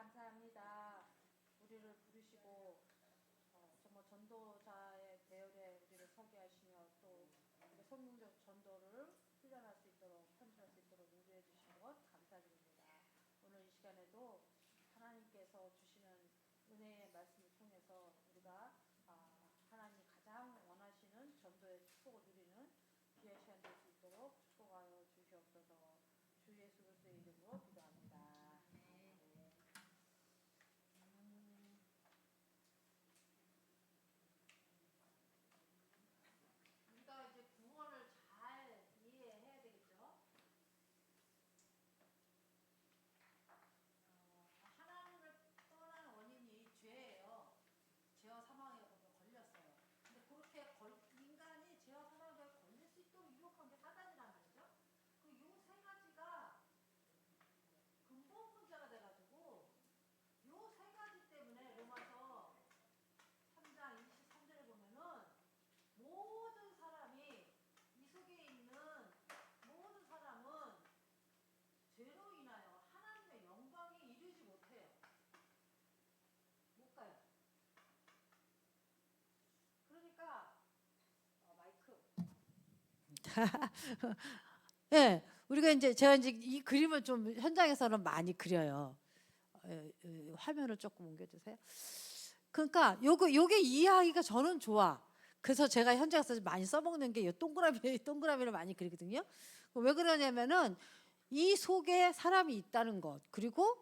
감사합니다. 우리를 부르시고 정말 전도자의 대열에 우리를 서게 하시며 또 성공적 전도를 훈련할 수 있도록 편집할 수 있도록 인도해 주신 것 감사드립니다. 오늘 이 시간에도 하나님께서 주시는 은혜의 말씀을 통해서 우리가 하나님이 가장 원하시는 전도의 축복을 누리는 귀한 시간 될 수 있도록 축복하여 주시옵소서. 주 예수 그리스도의 이름으로 기도합니다. 네. 우리가 이제 구원을 잘 이해해야 되겠죠. 하나님을 떠나는 원인이 죄예요. 죄와 사망에 걸렸어요. 근데 그렇게 인간이 죄와 사망에 걸릴 수 있도록 유혹한 게 사단이란 말이죠. 그 요 세 가지가 근본 문제가 돼가지고 요 세 가지 때문에 로마서 3장 23절에 보면은 모든 사람이 이 속에 있는 모든 사람은 죄로 인하여 하나님의 영광에 이르지 못해요. 못 가요. 그러니까 마이크. 예, 우리가 이제 제가 이제 이 그림을 좀 현장에서는 많이 그려요. 화면을 조금 옮겨주세요. 그러니까 요게 이해하기가 저는 좋아. 그래서 제가 현장에서 많이 써먹는 게 이 동그라미를 많이 그리거든요. 왜 그러냐면은 이 속에 사람이 있다는 것, 그리고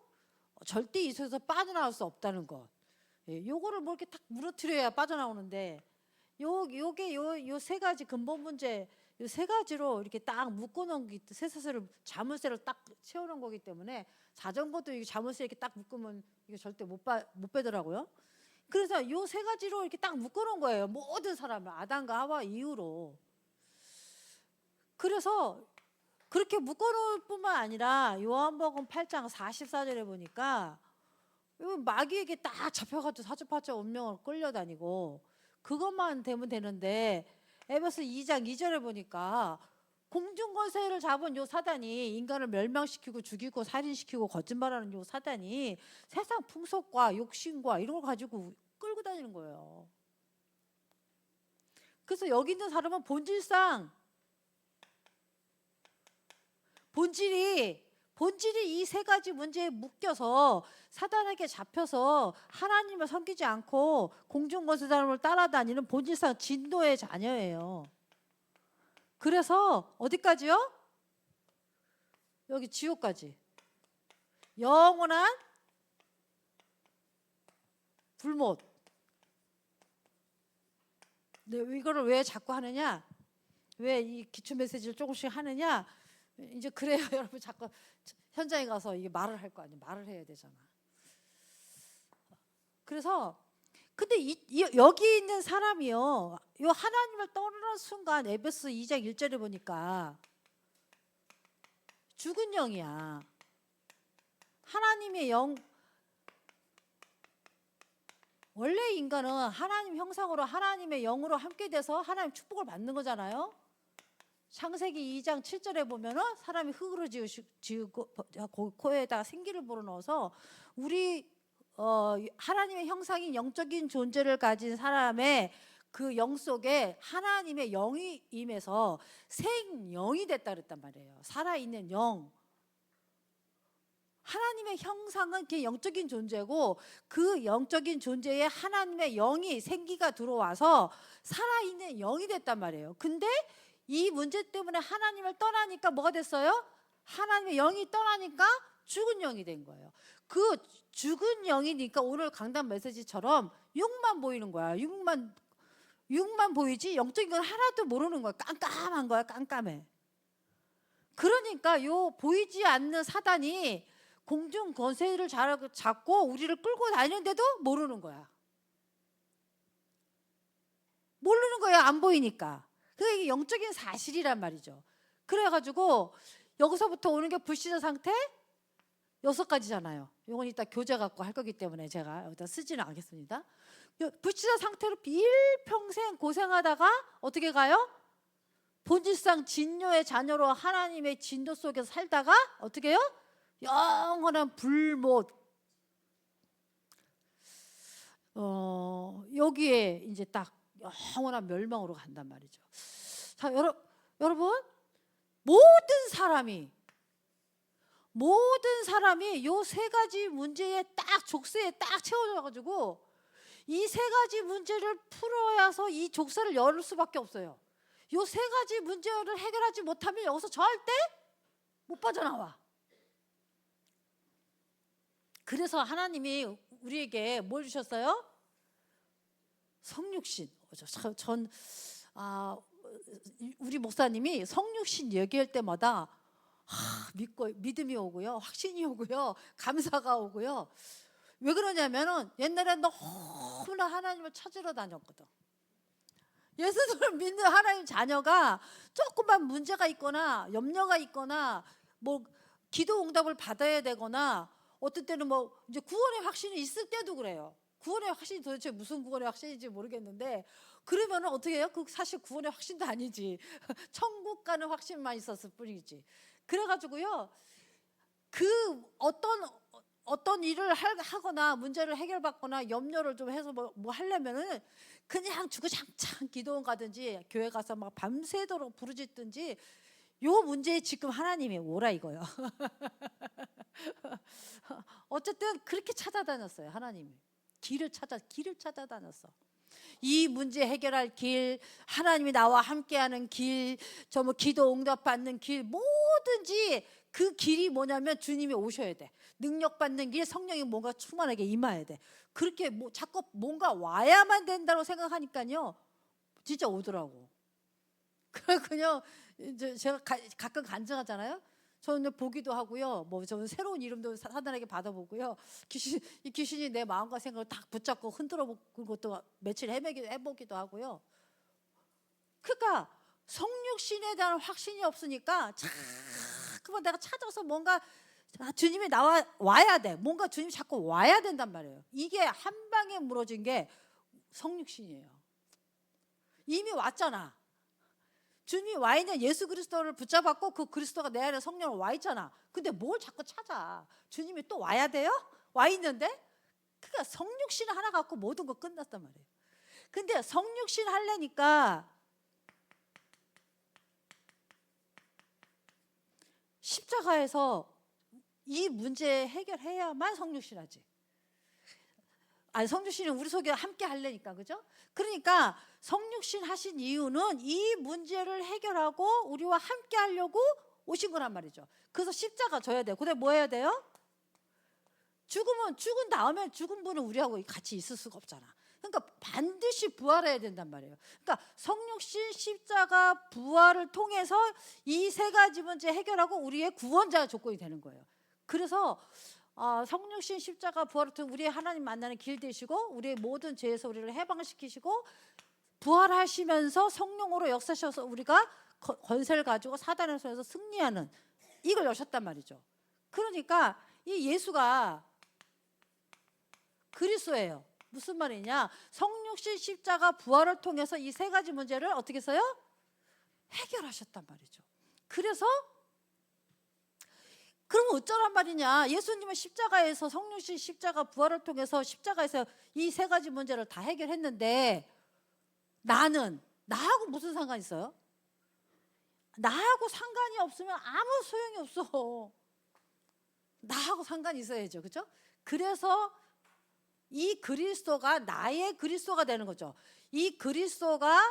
절대 이 속에서 빠져나올 수 없다는 것. 요거를 뭐 이렇게 딱 무너뜨려야 빠져나오는데 요게 요 세 가지 근본 문제, 요 세 가지로 이렇게 딱 묶어놓은 쇠사슬을 자물쇠를 딱 채워놓은 거기 때문에 자전거도 이게 자물쇠 이렇게 딱 묶으면 이게 절대 못 빼더라고요. 그래서 요 세 가지로 이렇게 딱 묶어놓은 거예요. 모든 사람을 아담과 하와 이후로. 그래서 그렇게 묶어놓을 뿐만 아니라 요한복음 8장 44절에 보니까 마귀에게 딱 잡혀가지고 사주팔자 운명을 끌려다니고 그것만 되면 되는데 에베소 2장 2절에 보니까 공중권세를 잡은 요 사단이 인간을 멸망시키고 죽이고 살인시키고 거짓말하는 요 사단이 세상 풍속과 욕심과 이런 걸 가지고 끌고 다니는 거예요. 그래서 여기 있는 사람은 본질이 이 세 가지 문제에 묶여서 사단에게 잡혀서 하나님을 섬기지 않고 공중권세사람을 따라다니는 본질상 진노의 자녀예요. 그래서 어디까지요? 여기 지옥까지. 영원한 불못. 네, 이거를 왜 자꾸 하느냐? 왜 이 기초 메시지를 조금씩 하느냐? 이제 그래요. 여러분 자꾸 현장에 가서 이게 말을 할 거 아니에요. 말을 해야 되잖아. 그래서 근데 여기 있는 사람이요, 요 하나님을 떠나는 순간 에베소 2장 1절에 보니까 죽은 영이야. 하나님의 영. 원래 인간은 하나님 형상으로 하나님의 영으로 함께 돼서 하나님 축복을 받는 거잖아요. 창세기 2장 7절에 보면은 사람이 흙으로 지우고 코에다가 생기를 불어넣어서 우리 하나님의 형상인 영적인 존재를 가진 사람의 그 영 속에 하나님의 영이 임해서 생영이 됐다 그랬단 말이에요. 살아있는 영. 하나님의 형상은 그 영적인 존재고 그 영적인 존재에 하나님의 영이 생기가 들어와서 살아있는 영이 됐단 말이에요. 근데 이 문제 때문에 하나님을 떠나니까 뭐가 됐어요? 하나님의 영이 떠나니까 죽은 영이 된 거예요. 그 죽은 영이니까 오늘 강단 메시지처럼 육만 보이는 거야. 육만 보이지 영적인 건 하나도 모르는 거야. 깜깜한 거야. 깜깜해. 그러니까 요 보이지 않는 사단이 공중 권세를 잡고 우리를 끌고 다니는데도 모르는 거야. 모르는 거야. 안 보이니까. 그게 영적인 사실이란 말이죠. 그래가지고 여기서부터 오는 게 불신의 상태 6가지잖아요. 이건 이따 교재 갖고 할 거기 때문에 제가 여기다 쓰지는 않겠습니다. 불신의 상태로 일평생 고생하다가 어떻게 가요? 본질상 진노의 자녀로 하나님의 진노 속에서 살다가 어떻게 해요? 영원한 불못. 여기에 이제 딱 영원한 멸망으로 간단 말이죠. 자, 여러분 모든 사람이 요 세 가지 문제에 딱 족쇄에 딱 채워져 가지고 이 세 가지 문제를 풀어야서 이 족쇄를 열 수밖에 없어요. 요 세 가지 문제를 해결하지 못하면 여기서 절대 못 빠져나와. 그래서 하나님이 우리에게 뭘 주셨어요? 성육신. 우리 목사님이 성육신 얘기할 때마다 믿음이 오고요, 확신이 오고요, 감사가 오고요. 왜 그러냐면은 옛날에 너무나 하나님을 찾으러 다녔거든. 예수님을 믿는 하나님 자녀가 조금만 문제가 있거나 염려가 있거나 뭐 기도 응답을 받아야 되거나 어떤 때는 뭐 이제 구원의 확신이 있을 때도 그래요. 구원의 확신이 도대체 무슨 구원의 확신인지 모르겠는데 그러면은 어떻게 해요? 그 사실 구원의 확신도 아니지. 천국 가는 확신만 있었을 뿐이지. 그래가지고요, 그 어떤 일을 하거나 문제를 해결받거나 염려를 좀 해서 뭐 하려면은 그냥 주구장창 기도원 가든지 교회 가서 막 밤새도록 부르짖든지 요 문제에 지금 하나님이 오라 이거요. 어쨌든 그렇게 찾아다녔어요. 하나님이 길을 찾아다녔어. 이 문제 해결할 길, 하나님이 나와 함께하는 길, 저 뭐 기도 응답받는 길, 뭐든지 그 길이 뭐냐면 주님이 오셔야 돼. 능력 받는 길, 성령이 뭔가 충만하게 임해야 돼. 그렇게 뭐 자꾸 뭔가 와야만 된다고 생각하니까요, 진짜 오더라고. 그냥 이제 제가 가끔 간증하잖아요. 저는 보기도 하고요. 뭐 저는 새로운 이름도 사단에게 받아보고요. 이 귀신이 내 마음과 생각을 딱 붙잡고 흔들어 보는 것도 며칠 해보기도 하고요. 그러니까 성육신에 대한 확신이 없으니까 자꾸만 내가 찾아서 뭔가 주님이 와야 돼. 뭔가 주님이 자꾸 와야 된단 말이에요. 이게 한 방에 무너진 게 성육신이에요. 이미 왔잖아. 주님이 와 있는 예수 그리스도를 붙잡았고 그 그리스도가 내 안에 성령으로 와 있잖아. 근데 뭘 자꾸 찾아? 주님이 또 와야 돼요? 와 있는데? 그러니까 성육신 하나 갖고 모든 거 끝났단 말이에요. 근데 성육신 하려니까 십자가에서 이 문제 해결해야만 성육신 하지. 아니, 성육신은 우리 속에 함께 하려니까, 그죠? 그러니까 성육신 하신 이유는 이 문제를 해결하고 우리와 함께 하려고 오신 거란 말이죠. 그래서 십자가 져야 돼요. 근데 뭐 해야 돼요? 죽은 다음에 죽은 분은 우리하고 같이 있을 수가 없잖아. 그러니까 반드시 부활해야 된단 말이에요. 그러니까 성육신, 십자가, 부활을 통해서 이 세 가지 문제 해결하고 우리의 구원자 조건이 되는 거예요. 그래서 성육신, 십자가, 부활을 통해 우리의 하나님 만나는 길 되시고 우리의 모든 죄에서 우리를 해방시키시고 부활하시면서 성령으로 역사하셔서 우리가 권세를 가지고 사단의 손에서 승리하는 이걸 여셨단 말이죠. 그러니까 이 예수가 그리스도예요. 무슨 말이냐? 성육신, 십자가, 부활을 통해서 이 세 가지 문제를 어떻게 해서요? 해결하셨단 말이죠. 그래서 그러면 어쩌란 말이냐? 예수님은 십자가에서 성육신, 십자가, 부활을 통해서 십자가에서 이 세 가지 문제를 다 해결했는데 나하고 무슨 상관이 있어요? 나하고 상관이 없으면 아무 소용이 없어. 나하고 상관이 있어야죠. 그렇죠? 그래서 이 그리스도가 나의 그리스도가 되는 거죠. 이 그리스도가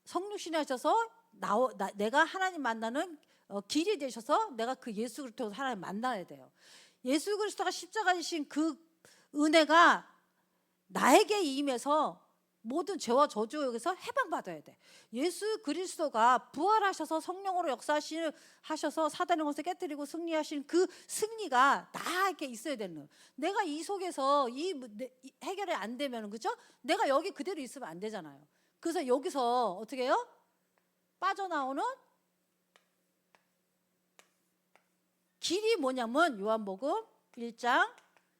성육신이 하셔서 내가 하나님 만나는 길이 되셔서 내가 그 예수 그리스도 하나님 만나야 돼요. 예수 그리스도가 십자가에 지신 그 은혜가 나에게 임해서 모든 죄와 저주에서 해방받아야 돼. 예수 그리스도가 부활하셔서 성령으로 역사하셔서 사단의 것을 깨뜨리고 승리하신 그 승리가 나에게 있어야 되는 거예요. 내가 이 속에서 해결이 안 되면, 그죠? 내가 여기 그대로 있으면 안 되잖아요. 그래서 여기서 어떻게 해요? 빠져나오는 길이 뭐냐면 요한복음 1장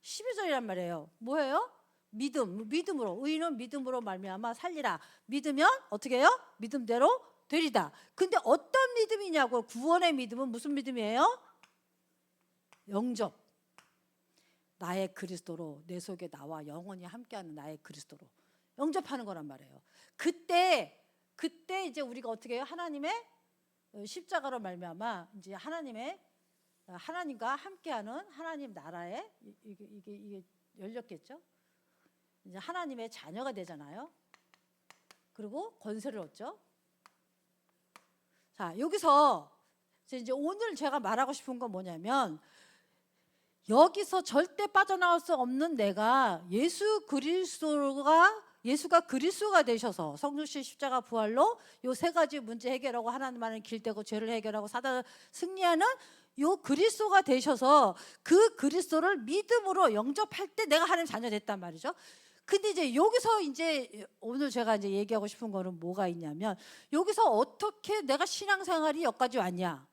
12절이란 말이에요. 뭐예요? 믿음으로, 의인은 믿음으로 말미암아 살리라. 믿으면 어떻게 해요? 믿음대로 되리다. 근데 어떤 믿음이냐고. 구원의 믿음은 무슨 믿음이에요? 영접. 나의 그리스도로 내 속에 나와 영원히 함께하는 나의 그리스도로 영접하는 거란 말이에요. 그때 이제 우리가 어떻게 해요? 하나님의 십자가로 말미암아 이제 하나님과 함께하는 하나님 나라에 이게 열렸겠죠. 이제 하나님의 자녀가 되잖아요. 그리고 권세를 얻죠. 자, 여기서 이제 오늘 제가 말하고 싶은 건 뭐냐면, 여기서 절대 빠져나올 수 없는 내가 예수가 그리스도가 되셔서 성육신 십자가 부활로 요 세 가지 문제 해결하고 하나님만을 길대고 죄를 해결하고 사단을 승리하는 요 그리스도가 되셔서 그 그리스도를 믿음으로 영접할 때 내가 하나님 자녀 됐단 말이죠. 근데 이제 여기서 이제 오늘 제가 이제 얘기하고 싶은 거는 뭐가 있냐면, 여기서 어떻게 내가 신앙생활이 여기까지 왔냐.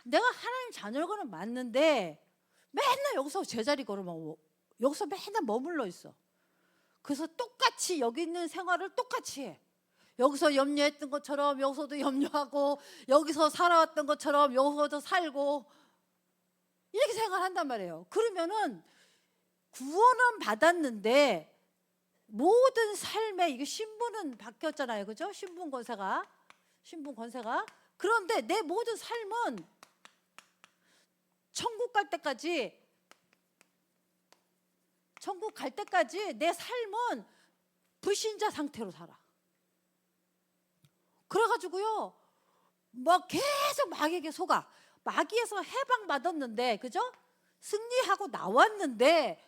내가 하나님 자녀는 맞는데 맨날 여기서 제자리 걸으면 여기서 맨날 머물러 있어. 그래서 똑같이 여기 있는 생활을 똑같이 해. 여기서 염려했던 것처럼 여기서도 염려하고, 여기서 살아왔던 것처럼 여기서도 살고, 이렇게 생활한단 말이에요. 그러면은 구원은 받았는데 모든 삶에 이게 신분은 바뀌었잖아요. 그죠? 신분 권세가. 그런데 내 모든 삶은 천국 갈 때까지 내 삶은 불신자 상태로 살아. 그래가지고요, 막 계속 마귀에게 속아. 마귀에서 해방받았는데, 그죠? 승리하고 나왔는데,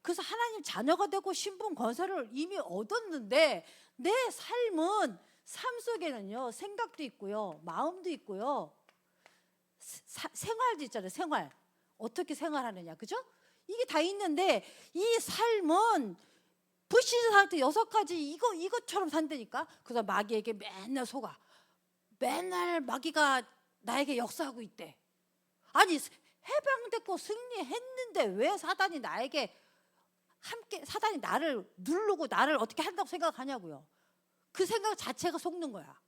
그래서 하나님 자녀가 되고 신분 권세를 이미 얻었는데, 내 삶은, 삶 속에는요, 생각도 있고요, 마음도 있고요, 생활도 있잖아요. 생활 어떻게 생활하느냐, 그죠? 이게 다 있는데 이 삶은 불신자 상태 6가지 이것처럼 산다니까. 그래서 마귀에게 맨날 속아. 맨날 마귀가 나에게 역사하고 있대. 아니, 해방됐고 승리했는데 왜 사단이 나를 누르고 나를 어떻게 한다고 생각하냐고요. 그 생각 자체가 속는 거야.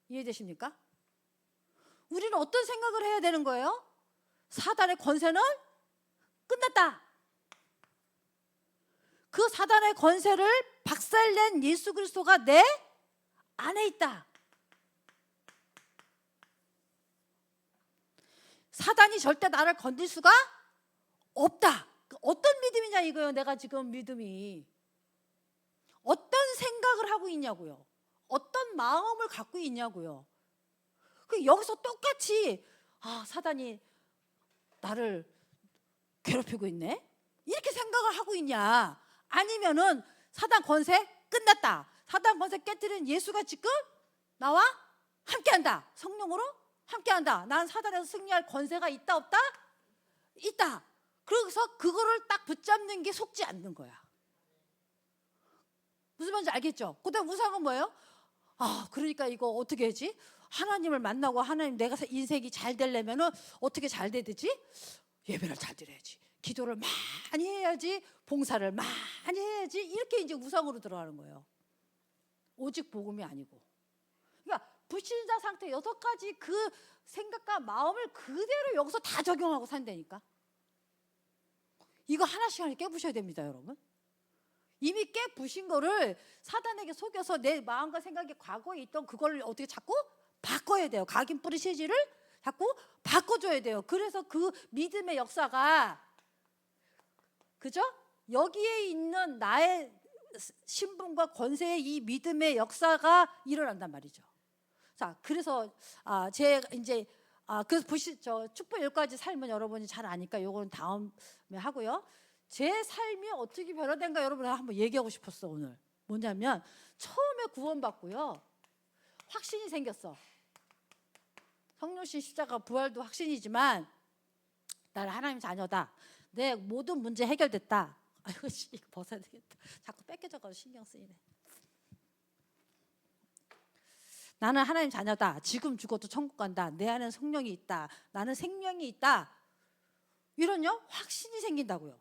이해되십니까? 우리는 어떤 생각을 해야 되는 거예요? 사단의 권세는 끝났다. 그 사단의 권세를 박살낸 예수 그리스도가 내 안에 있다. 사단이 절대 나를 건들 수가 없다. 어떤 믿음이냐 이거예요. 내가 지금 믿음이 어떤 생각을 하고 있냐고요. 어떤 마음을 갖고 있냐고요. 여기서 똑같이 사단이 나를 괴롭히고 있네, 이렇게 생각을 하고 있냐, 아니면은 사단 권세 끝났다. 사단 권세 깨뜨린 예수가 지금 나와 함께한다. 성령으로 함께한다. 난 사단에서 승리할 권세가 있다 없다? 있다. 그래서 그거를 딱 붙잡는 게 속지 않는 거야. 무슨 말인지 알겠죠? 그다음 우상은 뭐예요? 그러니까 이거 어떻게 하지? 하나님을 만나고 하나님 내가 인생이 잘 되려면은 어떻게 잘 되지? 예배를 잘 드려야지, 기도를 많이 해야지, 봉사를 많이 해야지, 이렇게 이제 우상으로 들어가는 거예요. 오직 복음이 아니고. 그러니까 불신자 상태 6가지 그 생각과 마음을 그대로 여기서 다 적용하고 산다니까. 이거 하나씩 깨부셔야 됩니다, 여러분. 이미 깨부신 거를 사단에게 속여서 내 마음과 생각이 과거에 있던 그걸 어떻게 자꾸 바꿔야 돼요. 각인 뿌리 실질을 자꾸 바꿔줘야 돼요. 그래서 그 믿음의 역사가, 그죠? 여기에 있는 나의 신분과 권세의 이 믿음의 역사가 일어난단 말이죠. 자, 그래서 제가 이제 그래서 축복 10가지 삶은 여러분이 잘 아니까 요거는 다음에 하고요. 제 삶이 어떻게 변화된가 여러분이 한번 얘기하고 싶었어 오늘. 뭐냐면 처음에 구원받고요, 확신이 생겼어. 성육신 십자가 부활도 확신이지만 나는 하나님 자녀다. 내 모든 문제 해결됐다. 아이고, 이거 벗어야 되겠다. 자꾸 뺏겨져가지고 신경 쓰이네. 나는 하나님 자녀다. 지금 죽어도 천국 간다. 내 안에 성령이 있다. 나는 생명이 있다. 이런요 확신이 생긴다고요.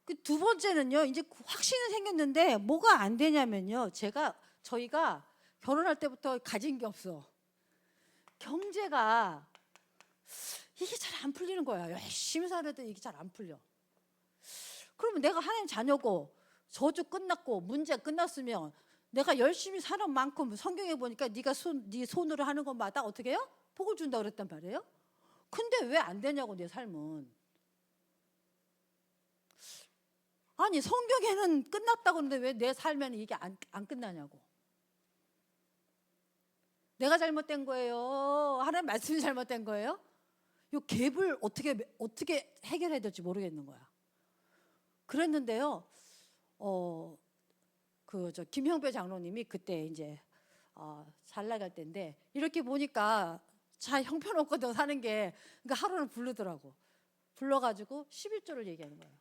그 두 번째는요, 이제 확신이 생겼는데 뭐가 안 되냐면요, 저희가 결혼할 때부터 가진 게 없어. 경제가 이게 잘 안 풀리는 거야. 열심히 살아도 이게 잘 안 풀려. 그러면 내가 하나님 자녀고 저주 끝났고 문제 끝났으면 내가 열심히 사는 만큼 성경에 보니까 네 손으로 하는 것마다 어떻게 해요? 복을 준다 그랬단 말이에요. 근데 왜 안 되냐고 내 삶은. 아니 성경에는 끝났다고 그러는데 왜 내 삶에는 이게 안 끝나냐고. 내가 잘못된 거예요? 하나님 말씀이 잘못된 거예요? 이 갭을 어떻게 해결해야 될지 모르겠는 거야. 그랬는데요. 저 김형배 장로님이 그때 이제 잘 나갈 때인데 이렇게 보니까 잘 형편없거든 사는 게. 그러니까 하루는 부르더라고. 불러가지고 11조를 얘기하는 거예요.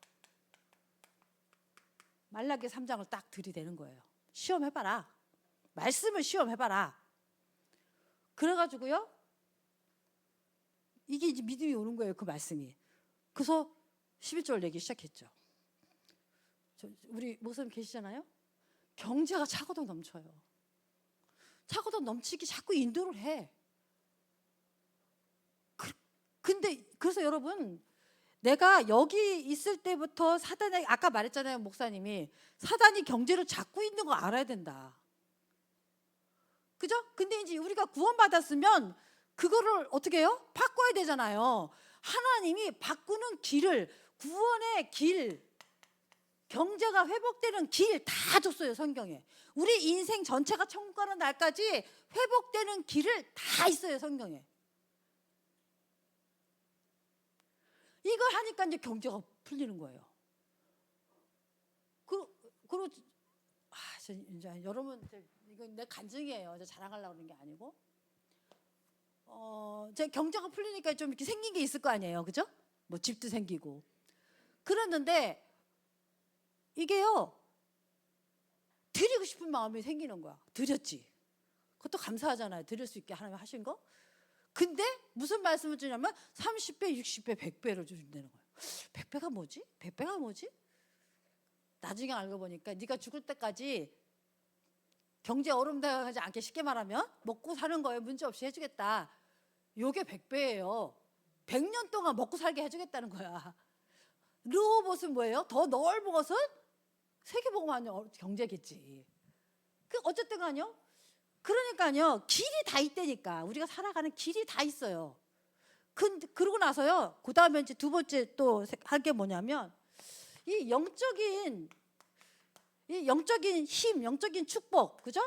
말라기 3장을 딱 들이대는 거예요. 시험해봐라. 말씀을 시험해봐라. 그래가지고요. 이게 이제 믿음이 오는 거예요. 그 말씀이. 그래서 11조를 내기 시작했죠. 우리 목사님 계시잖아요. 경제가 차고도 넘쳐요. 차고도 넘치기 자꾸 인도를 해. 근데 그래서 여러분 내가 여기 있을 때부터 사단이 아까 말했잖아요. 목사님이 사단이 경제를 잡고 있는 거 알아야 된다. 그죠? 근데 이제 우리가 구원받았으면 그거를 어떻게 해요? 바꿔야 되잖아요. 하나님이 바꾸는 길을 구원의 길 경제가 회복되는 길 다 줬어요. 성경에. 우리 인생 전체가 천국 가는 날까지 회복되는 길을 다 있어요. 성경에. 이걸 하니까 이제 경제가 풀리는 거예요. 그리고 이제 여러분 이건 내 간증이에요. 자랑하려고 그러는 게 아니고. 제 경제가 풀리니까 좀 이렇게 생긴 게 있을 거 아니에요. 그죠? 뭐 집도 생기고. 그랬는데 이게요. 드리고 싶은 마음이 생기는 거야. 드렸지. 그것도 감사하잖아요. 드릴 수 있게 하나님 하신 거. 근데 무슨 말씀을 주냐면 30배, 60배, 100배를 준다는 거예요. 100배가 뭐지? 100배가 뭐지? 나중에 알고 보니까 네가 죽을 때까지 경제 어려움당하지 않게 쉽게 말하면 먹고 사는 거에 문제 없이 해주겠다. 요게 100배예요. 100년 동안 먹고 살게 해주겠다는 거야. 르호봇은 뭐예요? 더 넓은 것은 세계복음화는 경제겠지. 어쨌든 간요. 그러니까요. 길이 다 있다니까. 우리가 살아가는 길이 다 있어요. 그러고 나서요. 그 다음에 이제 두 번째 또 할 게 뭐냐면 이 영적인 힘, 영적인 축복, 그죠?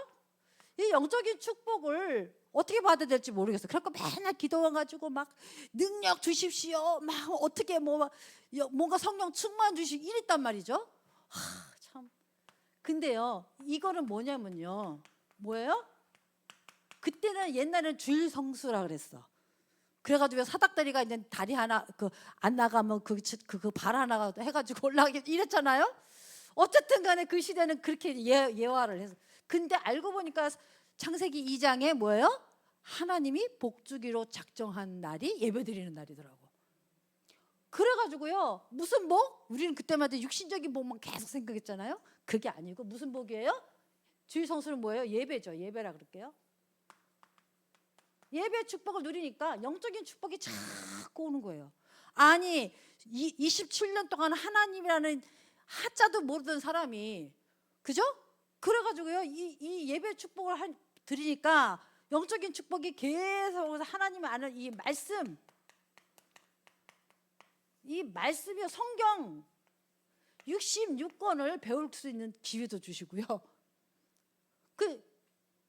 이 영적인 축복을 어떻게 받아야 될지 모르겠어요. 그러니까 맨날 기도해가지고 막 능력 주십시오. 막 어떻게 뭔가 성령 충만 주시고 이랬단 말이죠. 참. 근데요, 이거는 뭐냐면요. 뭐예요? 그때는 옛날에는 주일 성수라 그랬어. 그래가지고 사닥다리가 있는 다리 하나 안 나가면 발 하나가 해가지고 올라가게 이랬잖아요. 어쨌든 간에 그 시대는 그렇게 예화를 해서. 근데 알고 보니까 창세기 2장에 뭐예요? 하나님이 복주기로 작정한 날이 예배드리는 날이더라고. 그래가지고요. 무슨 복? 우리는 그때마다 육신적인 복만 계속 생각했잖아요. 그게 아니고 무슨 복이에요? 주일 성수는 뭐예요? 예배죠. 예배라 그럴게요. 예배 축복을 누리니까 영적인 축복이 자꾸 오는 거예요. 아니 27년 동안 하나님이라는 하자도 모르던 사람이 그죠? 그래가지고요 이 예배 축복을 드리니까 영적인 축복이 계속 하나님을 아는 이 말씀이요 성경 66권을 배울 수 있는 기회도 주시고요.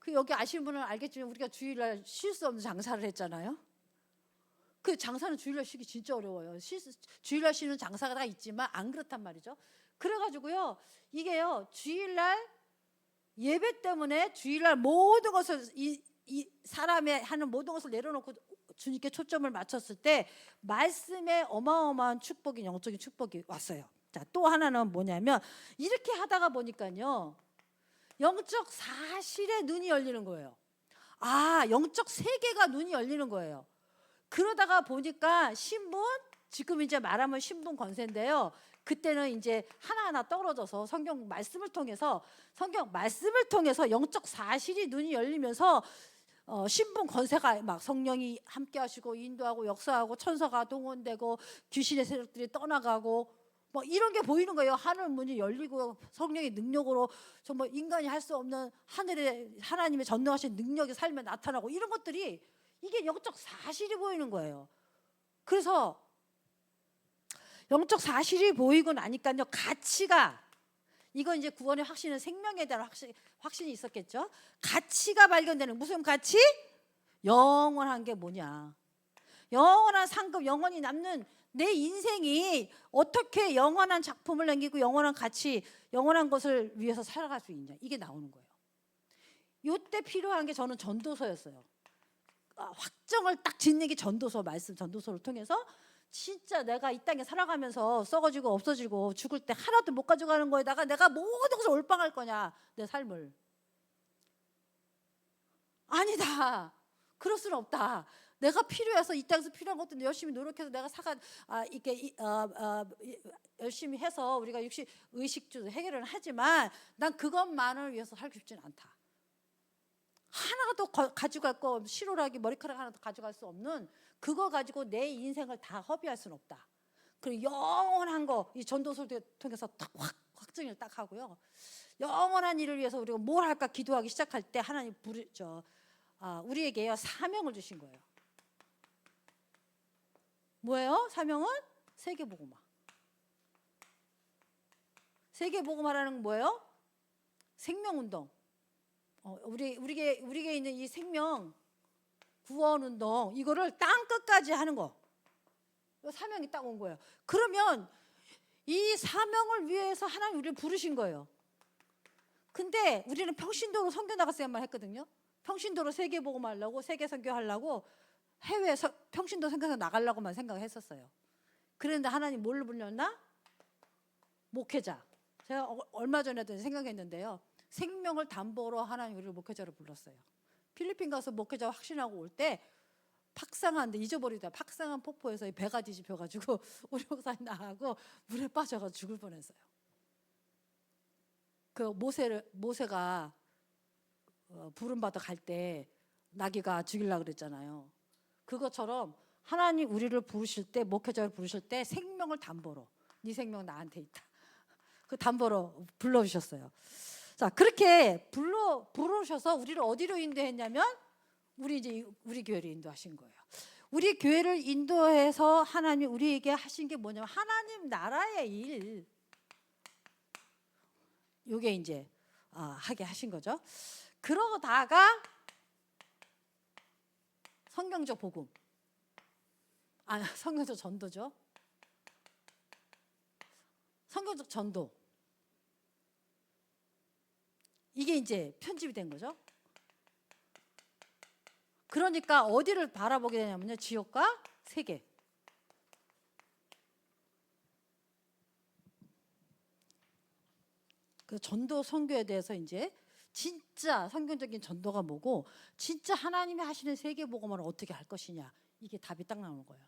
여기 아시는 분은 알겠지만 우리가 주일날 쉴 수 없는 장사를 했잖아요. 그 장사는 주일날 쉬기 진짜 어려워요. 주일날 쉬는 장사가 다 있지만 안 그렇단 말이죠. 그래가지고요 이게요 주일날 예배 때문에 주일날 모든 것을 이 사람의 하는 모든 것을 내려놓고 주님께 초점을 맞췄을 때 말씀에 어마어마한 축복이 영적인 축복이 왔어요. 자, 또 하나는 뭐냐면 이렇게 하다가 보니까요 영적 사실에 눈이 열리는 거예요. 영적 세계가 눈이 열리는 거예요. 그러다가 보니까 신분, 지금 이제 말하면 신분 권세인데요. 그때는 이제 하나하나 떨어져서 성경 말씀을 통해서 영적 사실이 눈이 열리면서 신분 권세가 막 성령이 함께하시고 인도하고 역사하고 천사가 동원되고 귀신의 세력들이 떠나가고 뭐 이런 게 보이는 거예요. 하늘 문이 열리고 성령의 능력으로 정말 인간이 할 수 없는 하늘의 하나님의 전능하신 능력이 삶에 나타나고 이런 것들이 이게 영적 사실이 보이는 거예요. 그래서 영적 사실이 보이고 나니까요, 가치가, 이건 이제 구원의 확신은 생명에 대한 확신이 있었겠죠. 가치가 발견되는, 무슨 가치? 영원한 게 뭐냐, 영원한 상급, 영원히 남는 내 인생이 어떻게 영원한 작품을 남기고 영원한 가치, 영원한 것을 위해서 살아갈 수 있냐, 이게 나오는 거예요. 이때 필요한 게 저는 전도서였어요. 확정을 딱 짓는 게 전도서, 말씀 전도서를 통해서 진짜 내가 이 땅에 살아가면서 썩어지고 없어지고 죽을 때 하나도 못 가져가는 거에다가 내가 모든 것을 올빵할 거냐, 내 삶을. 아니다, 그럴 수는 없다. 내가 필요해서 이 땅에서 필요한 것들 열심히 노력해서 내가 이렇게 열심히 해서 우리가 의식주 해결을 하지만 난 그것만을 위해서 살고 싶지는 않다. 하나도 가져갈 거, 실오라기 머리카락 하나도 가져갈 수 없는 그거 가지고 내 인생을 다 허비할 수는 없다. 그리고 영원한 거, 이 전도서를 통해서 딱 확증을 딱 하고요. 영원한 일을 위해서 우리가 뭘 할까 기도하기 시작할 때 하나님 우리에게요 사명을 주신 거예요. 뭐예요? 사명은 세계복음화. 세계복음화라는 건 뭐예요? 생명운동. 우리에게 있는 이 생명 구원운동, 이거를 땅 끝까지 하는 거. 사명이 딱 온 거예요. 그러면 이 사명을 위해서 하나님 우리를 부르신 거예요. 근데 우리는 평신도로 선교 나갔어야만 했거든요. 평신도로 세계복음 하려고, 세계 선교하려고 해외 평신도 선교사 나가려고만 생각했었어요. 그런데 하나님 뭘로 불렸나? 목회자. 제가 얼마 전에도 생각했는데요, 생명을 담보로 하나님 우리를 목회자로 불렀어요. 필리핀 가서 목회자 확신하고 올 때 팍상한데 잊어버리다 팍상한 폭포에서 배가 뒤집혀가지고 우리 목사님 나가고 물에 빠져서 죽을 뻔했어요. 그 모세가 부름받아 갈 때 나귀가 죽이려고 그랬잖아요. 그것처럼 하나님 우리를 부르실 때, 목회자를 부르실 때 생명을 담보로, 네 생명 나한테 있다, 그 담보로 불러주셨어요. 자, 그렇게 부르셔서 우리를 어디로 인도했냐면 우리 교회를 인도하신 거예요. 우리 교회를 인도해서 하나님 우리에게 하신 게 뭐냐면 하나님 나라의 일, 요게 이제 하게 하신 거죠. 그러다가 성경적 복음, 성경적 전도죠. 성경적 전도, 이게 이제 편집이 된 거죠. 그러니까 어디를 바라보게 되냐면요, 지역과 세계. 그 전도 선교에 대해서 이제 진짜 성경적인 전도가 뭐고, 진짜 하나님이 하시는 세계 복음을 어떻게 할 것이냐, 이게 답이 딱 나오는 거예요.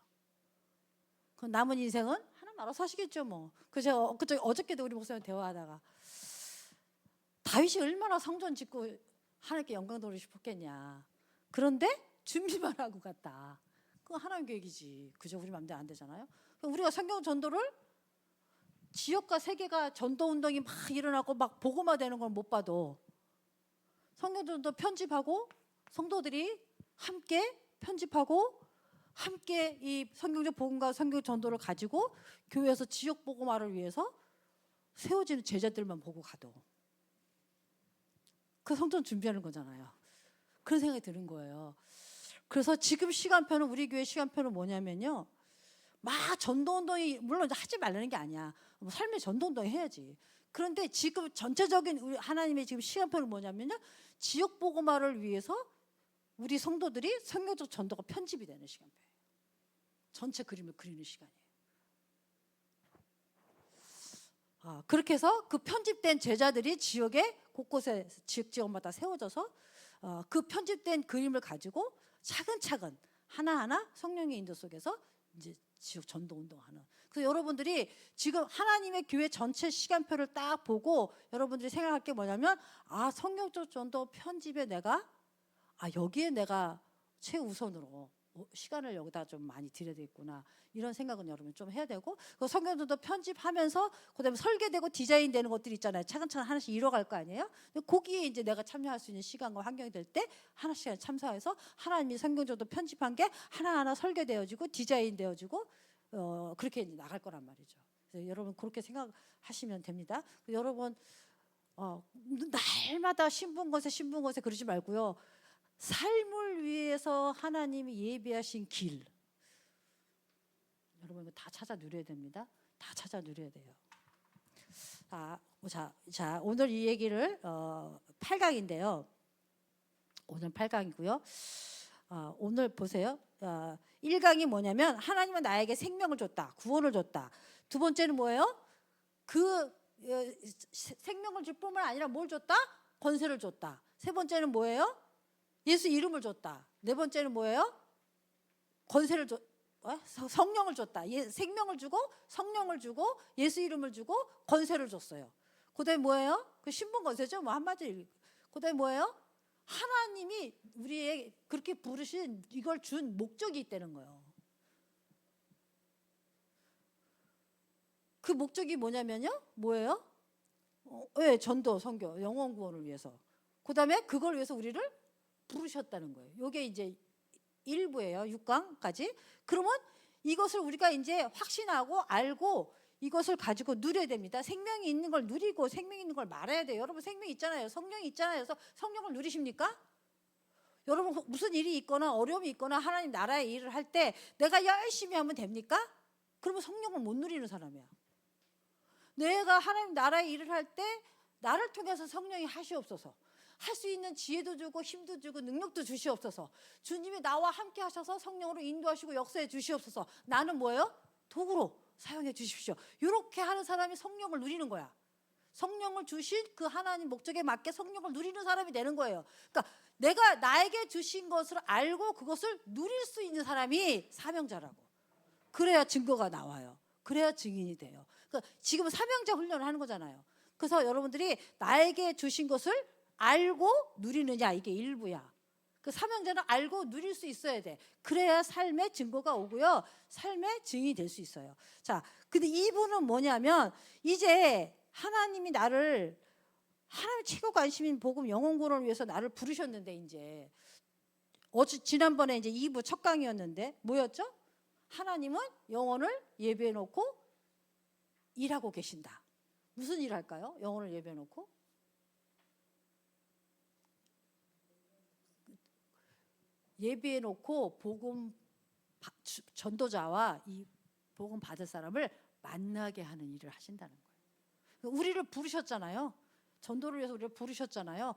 그 남은 인생은 하나님 알아서 하시겠죠 뭐. 그래서 제가 어저께도 우리 목사님 대화하다가 다윗이 얼마나 성전 짓고 하나님께 영광 돌리고 싶었겠냐. 그런데 준비만 하고 갔다. 그건 하나님 계획이지. 그저 우리 마음대로 안 되잖아요. 우리가 성경 전도를 지역과 세계가 전도 운동이 막 일어나고 막 복음화되는 걸 못 봐도 성경 전도 편집하고 성도들이 함께 편집하고 함께 이 성경적 복음과 성경 전도를 가지고 교회에서 지역 복음화를 위해서 세워지는 제자들만 보고 가도 그 성전 준비하는 거잖아요. 그런 생각이 드는 거예요. 그래서 지금 시간표는, 우리 교회 시간표는 뭐냐면요, 막 전도운동이 물론 하지 말라는 게 아니야. 뭐 삶의 전도운동 해야지. 그런데 지금 전체적인 우리 하나님의 지금 시간표는 뭐냐면요, 지역 복음화를 위해서 우리 성도들이 성경적 전도가 편집이 되는 시간표예요. 전체 그림을 그리는 시간이에요. 그렇게 해서 그 편집된 제자들이 지역에 곳곳에 지역마다 세워져서 그 편집된 그림을 가지고 차근차근 하나하나 성령의 인도 속에서 이제 지역 전도 운동하는. 그래서 여러분들이 지금 하나님의 교회 전체 시간표를 딱 보고 여러분들이 생각할 게 뭐냐면, 성경적 전도 편집에 내가 여기에 내가 최우선으로 시간을 여기다 좀 많이 들여야 되겠구나, 이런 생각은 여러분 좀 해야 되고, 그 성경도 편집하면서 그다음에 설계되고 디자인되는 것들이 있잖아요. 차근차근 하나씩 이뤄갈 거 아니에요. 거기에 이제 내가 참여할 수 있는 시간과 환경이 될 때 하나씩 참석해서 하나님이 성경도 편집한 게 하나하나 설계되어지고 디자인되어지고 그렇게 이제 나갈 거란 말이죠. 그래서 여러분 그렇게 생각하시면 됩니다. 여러분 날마다 신분 것에 그러지 말고요. 삶을 위해서 하나님이 예비하신 길, 여러분 이거 다 찾아 누려야 됩니다. 다 찾아 누려야 돼요. 자, 오늘 이 얘기를 8강인데요. 오늘 8강이고요. 오늘 보세요. 1강이 뭐냐면 하나님은 나에게 생명을 줬다, 구원을 줬다. 두 번째는 뭐예요? 그 생명을 줄 뿐만 아니라 뭘 줬다? 권세를 줬다. 세 번째는 뭐예요? 예수 이름을 줬다. 네 번째는 뭐예요? 권세를 성령을 줬다. 생명을 주고 성령을 주고 예수 이름을 주고 권세를 줬어요. 그다음에 뭐예요? 그 신분 권세죠. 뭐 한마디로. 그다음에 뭐예요? 하나님이 우리의 그렇게 부르신 이걸 준 목적이 있다는 거예요. 그 목적이 뭐냐면요. 뭐예요? 전도, 선교, 영혼 구원을 위해서. 그다음에 그걸 위해서 우리를 부르셨다는 거예요. 이게 이제 1부예요. 6강까지. 그러면 이것을 우리가 이제 확신하고 알고 이것을 가지고 누려야 됩니다. 생명이 있는 걸 누리고 생명이 있는 걸 말해야 돼요. 여러분 생명이 있잖아요. 성령이 있잖아요. 그래서 성령을 누리십니까? 여러분 무슨 일이 있거나 어려움이 있거나 하나님 나라의 일을 할 때 내가 열심히 하면 됩니까? 그러면 성령을 못 누리는 사람이야. 내가 하나님 나라의 일을 할 때 나를 통해서 성령이 하시옵소서. 할 수 있는 지혜도 주고 힘도 주고 능력도 주시옵소서. 주님이 나와 함께 하셔서 성령으로 인도하시고 역사해 주시옵소서. 나는 뭐예요? 도구로 사용해 주십시오. 이렇게 하는 사람이 성령을 누리는 거야. 성령을 주신 그 하나님 목적에 맞게 성령을 누리는 사람이 되는 거예요. 그러니까 내가 나에게 주신 것을 알고 그것을 누릴 수 있는 사람이 사명자라고. 그래야 증거가 나와요. 그래야 증인이 돼요. 그러니까 지금 사명자 훈련을 하는 거잖아요. 그래서 여러분들이 나에게 주신 것을 알고 누리느냐, 이게 1부야. 그 사명자는 알고 누릴 수 있어야 돼. 그래야 삶의 증거가 오고요. 삶의 증인이 될 수 있어요. 자, 근데 2부는 뭐냐면 이제 하나님이 나를 하나님 최고 관심인 복음 영혼 구원을 위해서 나를 부르셨는데 이제 지난번에 이제 2부 첫 강이었는데 뭐였죠? 하나님은 영혼을 예비해 놓고 일하고 계신다. 무슨 일 할까요? 영혼을 예비해 놓고 예비해 놓고 복음 전도자와 이 복음 받을 사람을 만나게 하는 일을 하신다는 거예요. 우리를 부르셨잖아요. 전도를 위해서 우리를 부르셨잖아요.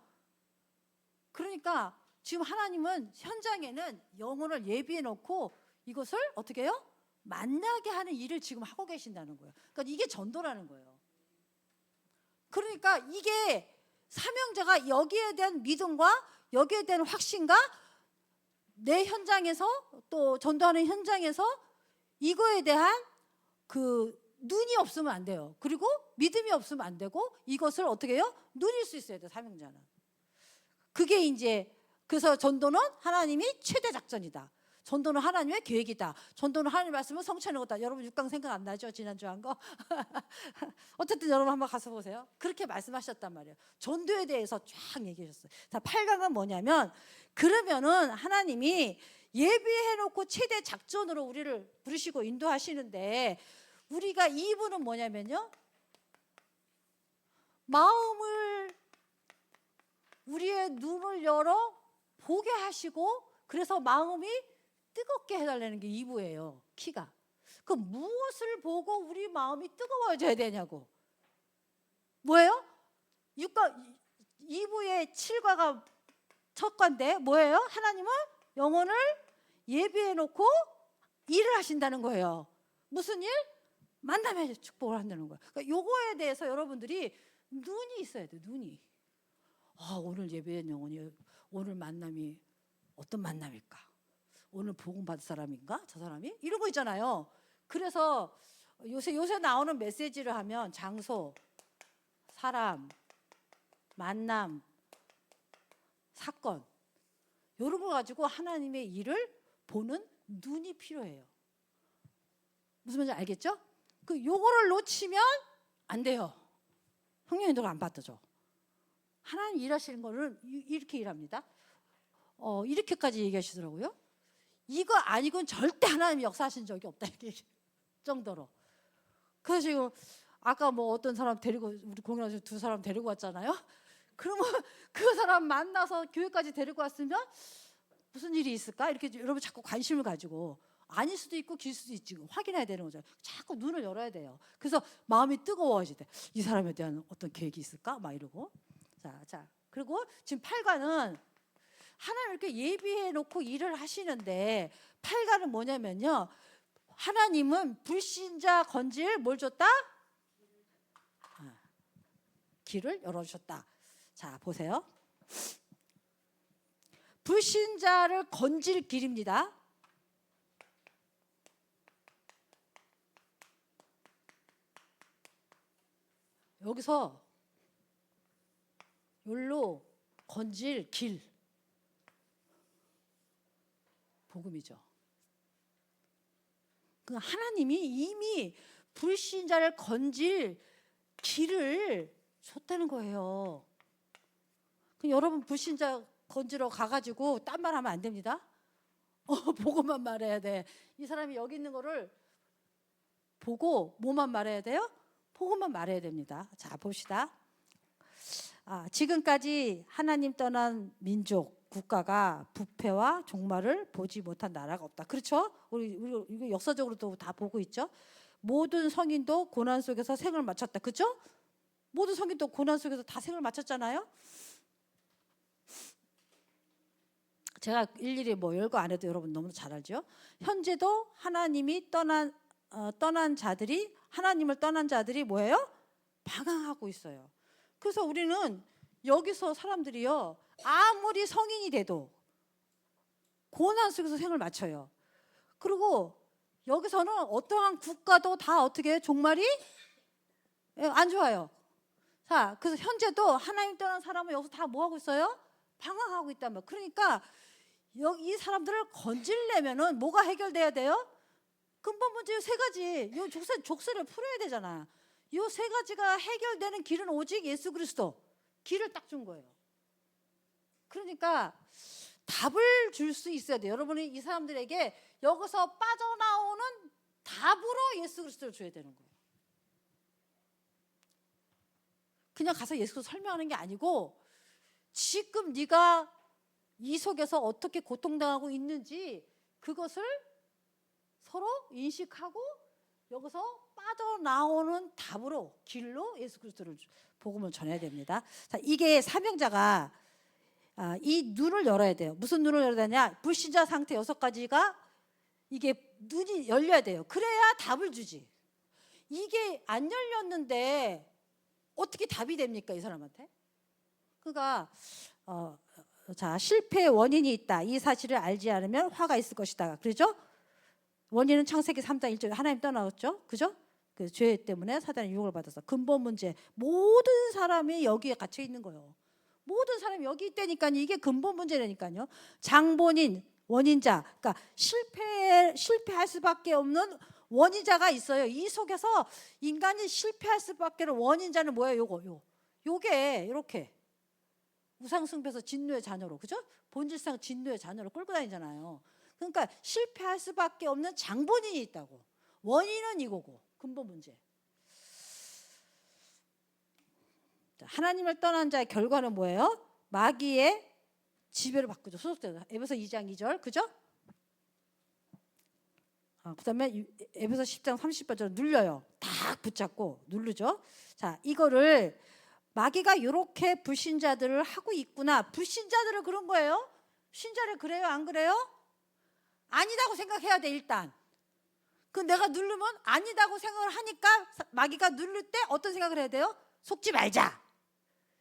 그러니까 지금 하나님은 현장에는 영혼을 예비해 놓고 이것을 어떻게 해요? 만나게 하는 일을 지금 하고 계신다는 거예요. 그러니까 이게 전도라는 거예요. 그러니까 이게 사명자가 여기에 대한 믿음과 여기에 대한 확신과 내 현장에서 또 전도하는 현장에서 이거에 대한 그 눈이 없으면 안 돼요. 그리고 믿음이 없으면 안 되고 이것을 어떻게 해요? 누릴 수 있어야 돼요. 사명자는. 그게 이제 그래서 전도는 하나님이 최대 작전이다. 전도는 하나님의 계획이다. 전도는 하나님 말씀을 성취하는 거다. 여러분 6강 생각 안 나죠? 지난주 한 거? 어쨌든 여러분 한번 가서 보세요. 그렇게 말씀하셨단 말이에요. 전도에 대해서 쫙 얘기하셨어요. 자, 8강은 뭐냐면 그러면은 하나님이 예비해놓고 최대 작전으로 우리를 부르시고 인도하시는데 우리가 2부는 뭐냐면요. 마음을 우리의 눈을 열어 보게 하시고 그래서 마음이 뜨겁게 해달라는 게 2부예요. 키가. 그 무엇을 보고 우리 마음이 뜨거워져야 되냐고. 뭐예요? 2부의 7과가 첫 과인데 뭐예요? 하나님은 영혼을 예비해 놓고 일을 하신다는 거예요. 무슨 일? 만남의 축복을 한다는 거예요. 그러니까 요거에 대해서 여러분들이 눈이 있어야 돼요. 눈이. 오늘 예배한 영혼이 오늘 만남이 어떤 만남일까? 오늘 복음 받을 사람인가? 저 사람이? 이런 거 있잖아요. 그래서 요새 나오는 메시지를 하면 장소, 사람, 만남, 사건 이런 걸 가지고 하나님의 일을 보는 눈이 필요해요. 무슨 말인지 알겠죠? 요거를 놓치면 안 돼요. 성령님들 안 받아줘. 하나님 일하시는 거를 이렇게 일합니다. 이렇게까지 얘기하시더라고요. 이거 아니고는 절대 하나님 역사하신 적이 없다 이게 정도로. 그래서 지금 아까 뭐 어떤 사람 데리고 우리 공연하셔서 2사람 데리고 왔잖아요. 그러면 그 사람 만나서 교회까지 데리고 왔으면 무슨 일이 있을까? 이렇게 여러분 자꾸 관심을 가지고 아닐 수도 있고 길 수도 있지 확인해야 되는 거죠. 자꾸 눈을 열어야 돼요. 그래서 마음이 뜨거워지대. 이 사람에 대한 어떤 계획이 있을까? 막 이러고. 자 그리고 지금 8관은 하나님 이렇게 예비해 놓고 일을 하시는데 8관은 뭐냐면요. 하나님은 불신자 건질 뭘 줬다? 길을 열어주셨다. 자 보세요. 불신자를 건질 길입니다. 여기서 욜로 건질 길 복음이죠. 하나님이 이미 불신자를 건질 길을 줬다는 거예요. 여러분 불신자 건지러 가가지고 딴 말 하면 안 됩니다. 보고만 말해야 돼. 이 사람이 여기 있는 거를 보고 뭐만 말해야 돼요? 보고만 말해야 됩니다. 자 봅시다. 지금까지 하나님 떠난 민족 국가가 부패와 종말을 보지 못한 나라가 없다. 그렇죠? 우리 이거 역사적으로도 다 보고 있죠. 모든 성인도 고난 속에서 생을 마쳤다. 그렇죠? 모든 성인도 고난 속에서 다 생을 마쳤잖아요. 제가 일일이 뭐 열거 안 해도 여러분 너무 잘 알죠. 현재도 하나님이 떠난 자들이 하나님을 떠난 자들이 뭐예요? 방황하고 있어요. 그래서 우리는 여기서 사람들이요 아무리 성인이 돼도 고난 속에서 생을 마쳐요. 그리고 여기서는 어떠한 국가도 다 어떻게 종말이 안 좋아요. 자, 그래서 현재도 하나님 떠난 사람은 여기서 다 뭐 하고 있어요? 방황하고 있단 말이에요. 그러니까 이 사람들을 건지려면은 뭐가 해결돼야 돼요? 근본 문제 3가지. 요 족쇄를 풀어야 되잖아. 요 3가지가 해결되는 길은 오직 예수 그리스도. 길을 딱 준 거예요. 그러니까 답을 줄 수 있어야 돼요. 여러분이 이 사람들에게 여기서 빠져나오는 답으로 예수 그리스도를 줘야 되는 거예요. 그냥 가서 예수 그리스도 설명하는 게 아니고 지금 네가 이 속에서 어떻게 고통당하고 있는지 그것을 서로 인식하고 여기서 빠져나오는 답으로 길로 예수 그리스도를 복음을 전해야 됩니다. 자, 이게 사명자가 이 눈을 열어야 돼요. 무슨 눈을 열어야 되냐? 불신자 상태 6가지가 이게 눈이 열려야 돼요. 그래야 답을 주지. 이게 안 열렸는데 어떻게 답이 됩니까? 이 사람한테? 그러니까 자, 실패의 원인이 있다. 이 사실을 알지 않으면 화가 있을 것이다. 그렇죠? 원인은 창세기 3장 1절에 하나님 떠나왔죠. 그죠? 그 죄 때문에 사단의 유혹을 받아서 근본 문제 모든 사람이 여기에 갇혀 있는 거예요. 모든 사람이 여기 있다니까요. 이게 근본 문제라니까요. 장본인, 원인자, 그러니까 실패할 수밖에 없는 원인자가 있어요. 이 속에서 인간이 실패할 수밖에 없는 원인자는 뭐예요? 요게 이렇게 우상숭배에서 진노의 자녀로, 그죠? 본질상 진노의 자녀로 끌고 다니잖아요. 그러니까 실패할 수밖에 없는 장본인이 있다고. 원인은 이거고 근본 문제. 하나님을 떠난 자의 결과는 뭐예요? 마귀의 지배를 받고죠. 소속돼요. 에베소 2장 2절, 그죠? 그다음에 에베소 10장 30절처럼 눌려요. 딱 붙잡고 누르죠. 자, 이거를 마귀가 이렇게 불신자들을 하고 있구나. 불신자들을 그런 거예요? 신자를 그래요? 안 그래요? 아니다고 생각해야 돼. 일단 내가 누르면 아니다고 생각을 하니까 마귀가 누를 때 어떤 생각을 해야 돼요? 속지 말자.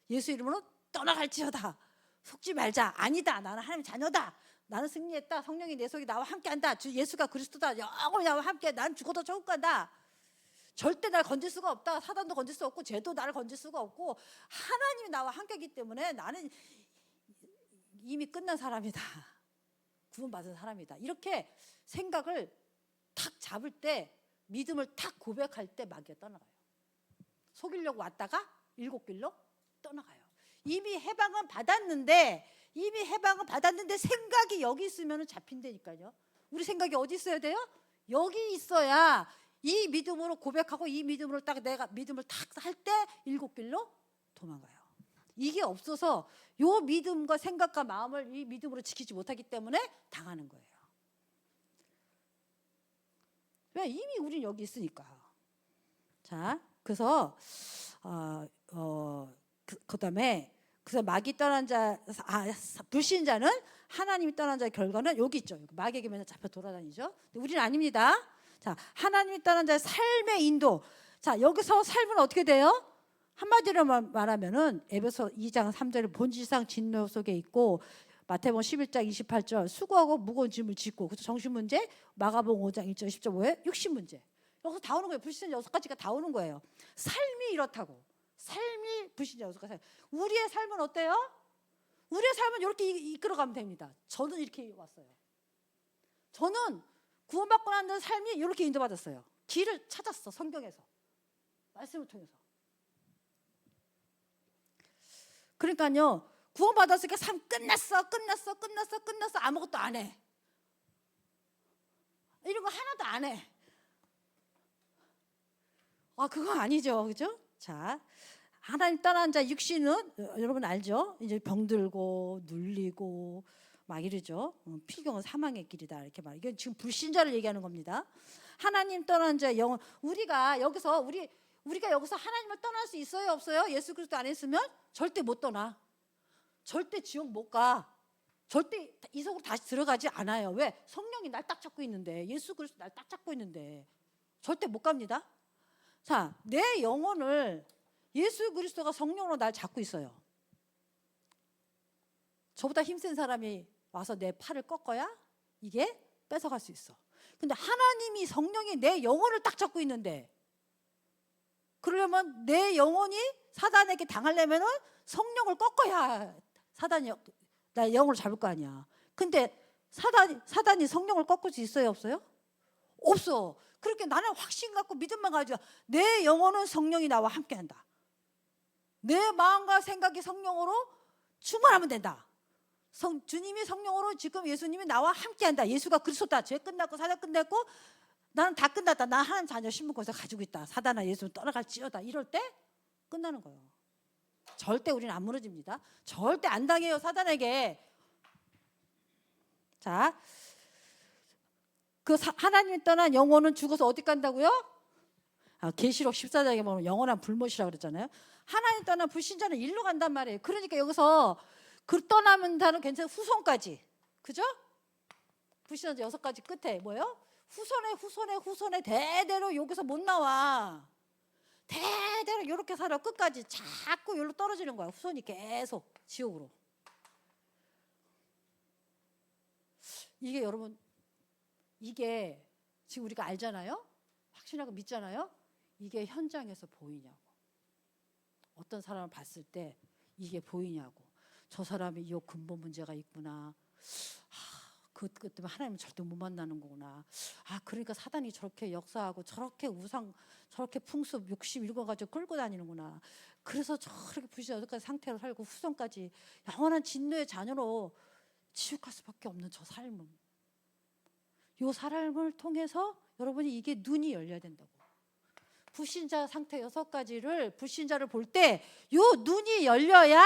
예수 이름으로 떠나갈지어다. 속지 말자. 아니다. 나는 하나님 자녀다. 나는 승리했다. 성령이 내 속에 나와 함께한다. 주 예수가 그리스도다. 영원히 나와 함께. 난 죽어도 천국 간다. 절대 날 건질 수가 없다. 사단도 건질 수 없고 죄도 나를 건질 수가 없고 하나님이 나와 함께하기 때문에 나는 이미 끝난 사람이다. 구원받은 사람이다. 이렇게 생각을 탁 잡을 때, 믿음을 탁 고백할 때 마귀가 떠나가요. 속이려고 왔다가 일곱 길로 떠나가요. 이미 해방은 받았는데 생각이 여기 있으면 잡힌다니까요. 우리 생각이 어디 있어야 돼요? 여기 있어야 이 믿음으로 고백하고 이 믿음으로 딱 내가 믿음을 탁 할 때 일곱 길로 도망가요. 이게 없어서 요 믿음과 생각과 마음을 이 믿음으로 지키지 못하기 때문에 당하는 거예요. 왜? 이미 우린 여기 있으니까. 자, 그래서 그다음에 그래서 마귀 떠난 자, 불신자는 하나님이 떠난 자의 결과는 여기 있죠. 마귀에게 맨날 잡혀 돌아다니죠. 근데 우리는 아닙니다. 자, 하나님이 떠난 자의 삶의 인도. 자, 여기서 삶은 어떻게 돼요? 한마디로 말하면은 에베소 2장 3절에 본질상 진노 속에 있고, 마태복음 11장 28절 수고하고 무거운 짐을 짓고, 그래서 정신 문제, 마가복음 5장 1절 10절 뭐예요? 육신 문제. 여기서 다 오는 거예요. 불신자 6가지가 다 오는 거예요. 삶이 이렇다고. 삶이 불신자 6가지. 우리의 삶은 어때요? 우리의 삶은 이렇게 이끌어가면 됩니다. 저는 이렇게 왔어요. 저는 구원받고 난 삶이 이렇게 인도받았어요. 길을 찾았어. 성경에서. 말씀을 통해서. 그러니까요, 구원받았으니까 삶 끝났어 아무것도 안 해. 이런 거 하나도 안 해. 그거 아니죠, 그죠? 자, 하나님 떠난 자 육신은 여러분 알죠? 이제 병들고 눌리고 막 이러죠. 필경은 사망의 길이다 이렇게 말. 이건 지금 불신자를 얘기하는 겁니다. 하나님 떠난 자 영혼. 우리가 여기서 하나님을 떠날 수 있어요, 없어요? 예수 그리스도 안에 있으면 절대 못 떠나. 절대 지옥 못 가. 절대 이 속으로 다시 들어가지 않아요. 왜? 성령이 날 딱 잡고 있는데, 예수 그리스도 날 딱 잡고 있는데 절대 못 갑니다. 자, 내 영혼을 예수 그리스도가 성령으로 날 잡고 있어요. 저보다 힘센 사람이 와서 내 팔을 꺾어야 이게 뺏어갈 수 있어. 근데 하나님이 성령이 내 영혼을 딱 잡고 있는데, 그러려면 내 영혼이 사단에게 당하려면 성령을 꺾어야 사단이 나 영혼을 잡을 거 아니야. 근데 사단이 성령을 꺾을 수 있어요, 없어요? 없어. 그렇게 나는 확신 갖고 믿음만 가지고 내 영혼은 성령이 나와 함께한다. 내 마음과 생각이 성령으로 충만하면 된다. 주님이 성령으로 지금 예수님이 나와 함께한다. 예수가 그리스도다. 죄 끝났고 사단 끝났고 나는 다 끝났다. 나 하나님 자녀 신분권에서 가지고 있다. 사단아 예수 떠나갈지어다. 이럴 때 끝나는 거예요. 절대 우리는 안 무너집니다. 절대 안 당해요, 사단에게. 자, 하나님이 떠난 영혼은 죽어서 어디 간다고요? 계시록 14장에 보면 영원한 불못이라고 그랬잖아요. 하나님 떠난 불신자는 일로 간단 말이에요. 그러니까 여기서 떠나면 다는 괜찮아요. 후손까지. 그죠? 불신자 6가지 끝에 뭐예요? 후손에 대대로 여기서 못 나와. 대대로 이렇게 살아. 끝까지 자꾸 여기로 떨어지는 거야. 후손이 계속 지옥으로. 이게 여러분, 이게 지금 우리가 알잖아요. 확신하고 믿잖아요. 이게 현장에서 보이냐고. 어떤 사람을 봤을 때 이게 보이냐고. 저 사람이 이 근본 문제가 있구나. 그것 때문에 하나님은 절대 못 만나는 거구나. 그러니까 사단이 저렇게 역사하고 저렇게 우상, 저렇게 풍습, 욕심 읽어가지고 끌고 다니는구나. 그래서 저렇게 불신자까지 상태로 살고 후손까지 영원한 진노의 자녀로 지옥 갈 수밖에 없는 저 삶은. 이 삶을 통해서 여러분이 이게 눈이 열려야 된다고. 불신자 상태 6가지를 불신자를 볼 때 이 눈이 열려야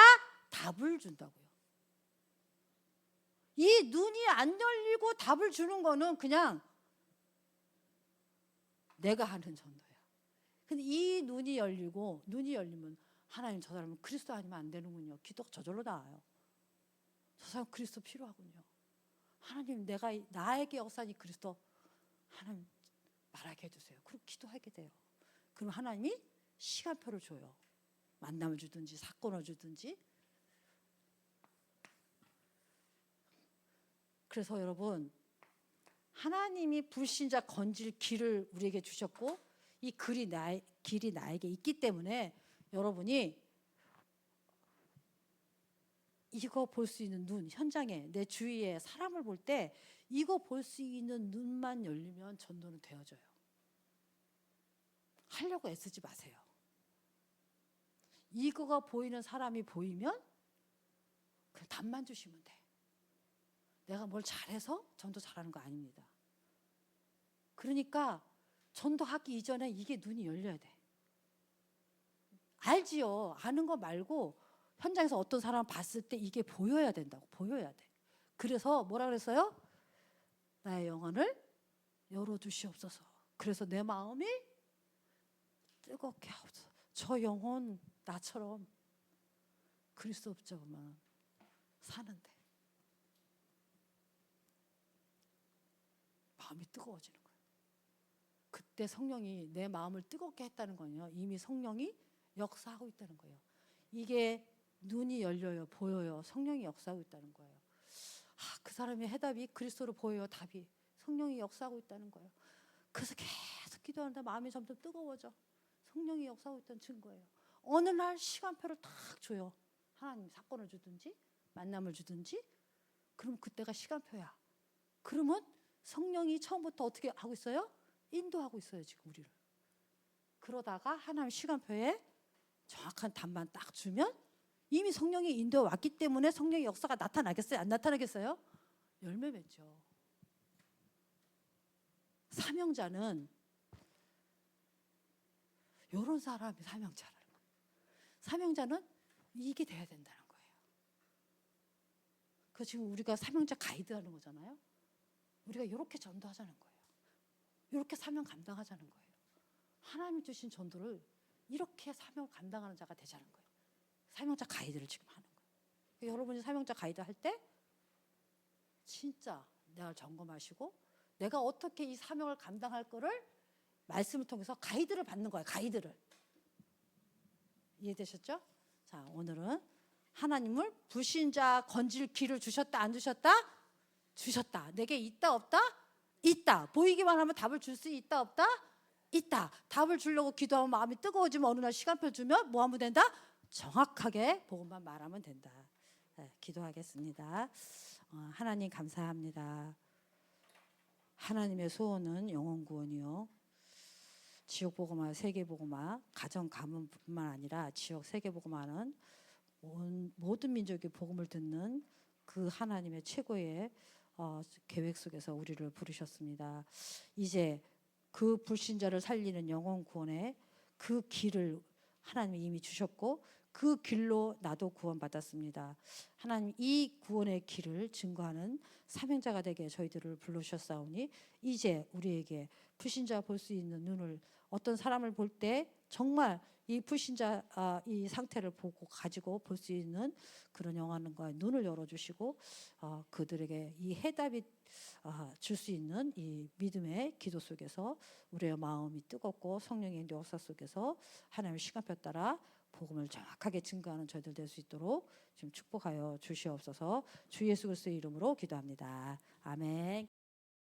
답을 준다고요. 이 눈이 안 열리고 답을 주는 거는 그냥 내가 하는 전도야. 근데 이 눈이 열리면 하나님 저 사람은 그리스도 아니면 안 되는군요. 기도가 저절로 나와요. 저 사람 그리스도 필요하군요. 하나님 나에게 역사니 그리스도 하나님 말하게 해주세요. 그럼 기도하게 돼요. 그럼 하나님이 시간표를 줘요. 만남을 주든지 사건을 주든지. 그래서 여러분, 하나님이 불신자 건질 길을 우리에게 주셨고 이 길이 나에게 있기 때문에 여러분이 이거 볼 수 있는 눈, 현장에 내 주위에 사람을 볼 때 이거 볼 수 있는 눈만 열리면 전도는 되어져요. 하려고 애쓰지 마세요. 이거가 보이는 사람이 보이면 그냥 답만 주시면 돼. 내가 뭘 잘해서 전도 잘하는 거 아닙니다. 그러니까 전도하기 이전에 이게 눈이 열려야 돼. 알지요. 아는 거 말고 현장에서 어떤 사람 봤을 때 이게 보여야 된다고. 보여야 돼. 그래서 뭐라 그랬어요? 나의 영혼을 열어주시옵소서. 그래서 내 마음이 뜨겁게 하옵소서. 저 영혼 나처럼 그리스도 업적만 사는데 마음이 뜨거워지는 거예요. 그때 성령이 내 마음을 뜨겁게 했다는 거예요. 이미 성령이 역사하고 있다는 거예요. 이게 눈이 열려요. 보여요. 성령이 역사하고 있다는 거예요. 그 사람의 해답이 그리스도로 보여요. 답이 성령이 역사하고 있다는 거예요. 그래서 계속 기도하는데 마음이 점점 뜨거워져. 성령이 역사하고 있다는 증거예요. 어느 날 시간표를 딱 줘요. 하나님이 사건을 주든지 만남을 주든지. 그럼 그때가 시간표야. 그러면 성령이 처음부터 어떻게 하고 있어요? 인도하고 있어요. 지금 우리를. 그러다가 하나님 시간표에 정확한 답만 딱 주면 이미 성령이 인도해 왔기 때문에 성령의 역사가 나타나겠어요? 안 나타나겠어요? 열매 맺죠. 사명자는 이런 사람이 사명자라는 거예요. 사명자는 이게 돼야 된다는 거예요. 그 지금 우리가 사명자 가이드 하는 거잖아요. 우리가 이렇게 전도하자는 거예요. 이렇게 사명 감당하자는 거예요. 하나님이 주신 전도를 이렇게 사명 감당하는 자가 되자는 거예요. 사명자 가이드를 지금 하는 거예요. 그러니까 여러분이 사명자 가이드 할 때 진짜 내가 점검하시고 내가 어떻게 이 사명을 감당할 거를 말씀을 통해서 가이드를 받는 거예요. 가이드를. 이해되셨죠? 자, 오늘은 하나님을 불신자 건질 길을 주셨다 안 주셨다? 주셨다. 내게 있다 없다? 있다. 보이기만 하면 답을 줄 수 있다 없다? 있다. 답을 주려고 기도하면 마음이 뜨거워지면 어느 날 시간표 주면 뭐 하면 된다? 정확하게 복음만 말하면 된다. 네, 기도하겠습니다. 하나님 감사합니다. 하나님의 소원은 영혼 구원이요. 지역 복음화, 세계 복음화, 가정 가문뿐만 아니라 지역 세계 복음화는 모든 민족이 복음을 듣는 그 하나님의 최고의 계획 속에서 우리를 부르셨습니다. 이제 그 불신자를 살리는 영혼 구원의 그 길을 하나님이 이미 주셨고 그 길로 나도 구원받았습니다. 하나님 이 구원의 길을 증거하는 사명자가 되게 저희들을 부르셨사오니 이제 우리에게 불신자 볼 수 있는 눈을 어떤 사람을 볼 때 정말 이 불신자 이 상태를 보고 가지고 볼 수 있는 그런 영화는과 눈을 열어주시고 그들에게 이 해답이 줄 수 있는 이 믿음의 기도 속에서 우리의 마음이 뜨겁고 성령의 역사 속에서 하나님의 시간표 따라 복음을 정확하게 증거하는 저희들 될 수 있도록 지금 축복하여 주시옵소서. 주 예수 그리스도의 이름으로 기도합니다. 아멘.